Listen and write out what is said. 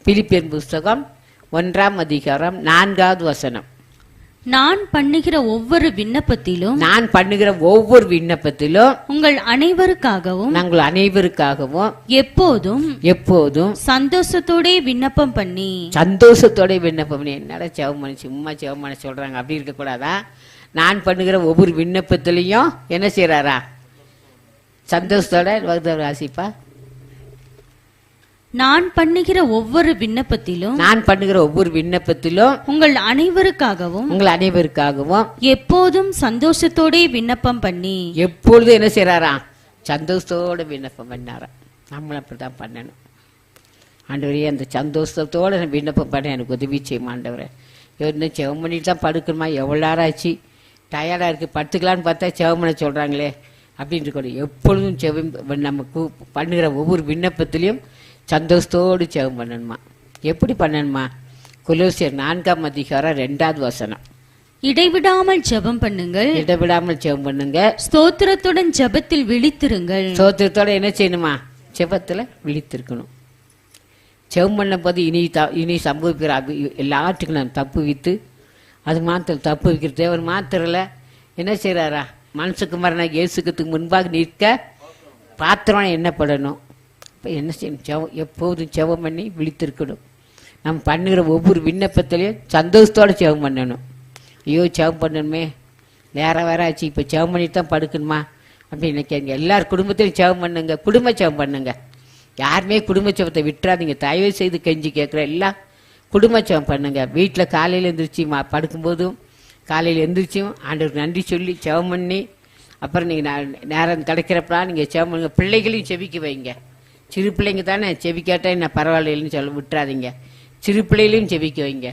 பிலிப்பியர் புஸ்தகம் 1:4. நான் பண்ணுகிற ஒவ்வொரு விண்ணப்பத்திலும் உங்கள் அனைவருக்காகவும் நாங்கள் அனைவருக்காகவும் எப்போதும் சந்தோஷத்தோட விண்ணப்பம் பண்ணி என்னடா செவமணி சும்மா செவமணி சொல்றாங்க, அப்படி இருக்க கூடாதா? நான் பண்ணுகிற ஒவ்வொரு விண்ணப்பத்திலையும் என்ன செய்யறாரா? சந்தோஷத்தோட ராசிப்பா. நான் பண்ணுகிற ஒவ்வொரு விண்ணப்பத்திலும் உங்கள் அனைவருக்காகவும் எப்போதும் சந்தோஷத்தோட விண்ணப்பம் பண்ணி எப்பொழுதும் என்ன செய்யறாரா? சந்தோஷத்தோட விண்ணப்பம் பண்ணாரா? நம்மளும் அப்படித்தான் பண்ணணும். ஆண்டவரே, அந்த சந்தோஷத்தோட நான் விண்ணப்பம் பண்ண எனக்கு உதவி செய்யும் ஆண்டவரே. இன்னும் செவம் பண்ணிட்டு தான் படுக்கணுமா? எவ்வளோ நேரம் ஆச்சு, டயர்டாக இருக்குது, படுத்துக்கலான்னு பார்த்தா செவம் பண்ண சொல்கிறாங்களே அப்படின்னு இருக்கணும். எப்பொழுதும் நம்ம பண்ணுகிற ஒவ்வொரு விண்ணப்பத்திலையும் சந்தோஷத்தோடு ஜெபம் பண்ணணுமா? எப்படி பண்ணணுமா? கொலோசியர் 4:2. இடைவிடாமல் ஜெபம் பண்ணுங்க. ஸ்தோத்திரத்துடன் ஜெபத்தில் விழித்திருங்கள். ஸ்தோத்திரத்தோட என்ன செய்யணுமா? ஜெபத்துல விழித்திருக்கணும். ஜெபம் பண்ண போது இனி சம்பவிக்கிற எல்லாத்துக்கும் நான் தப்பு வைத்து அது மாத்திரம் தப்பு வைக்கிற தேவன் மாத்திரல என்ன செய்யறாரா? மனுஷகுமாரனாக இயேசுக்கு முன்பாக நிற்க பாத்திரம் என்ன படணும்? என்ன செய்யணும்? எப்போதும் ஜெபம் பண்ணி விழித்திருக்கணும். நம்ம பண்ணுகிற ஒவ்வொரு விண்ணப்பத்திலையும் சந்தோஷத்தோடு ஜெபம் பண்ணணும். ஐயோ, ஜெபம் பண்ணணுமே, நேரம் வேற ஆச்சு, இப்போ ஜெபம் பண்ணிட்டு தான் படுக்கணுமா அப்படின்னு நினைக்காங்க. எல்லார் குடும்பத்திலையும் ஜெபம் பண்ணுங்க, குடும்ப ஜெபம் பண்ணுங்க. யாருமே குடும்ப ஜெபத்தை விட்டுறாதீங்க. தயவு செய்து கெஞ்சி கேட்குற எல்லாம் குடும்ப ஜெபம் பண்ணுங்க. வீட்டில் காலையில் எழுந்திரிச்சு படுக்கும்போதும் காலையில் எழுந்திரிச்சும் ஆண்டவருக்கு நன்றி சொல்லி ஜெபம் பண்ணி அப்புறம் நீங்கள் நேரம் கிடைக்கிறப்பலாம் நீங்கள் ஜெபம் பண்ணுங்க. பிள்ளைகளையும் செபிக்க வைங்க. சிறு பிள்ளைங்க தானே, செவி கேட்டால் என்ன பரவாயில்லைன்னு சொல்ல விட்டுறாதீங்க. சிறு பிள்ளைகளையும் செவிக்க வைங்க.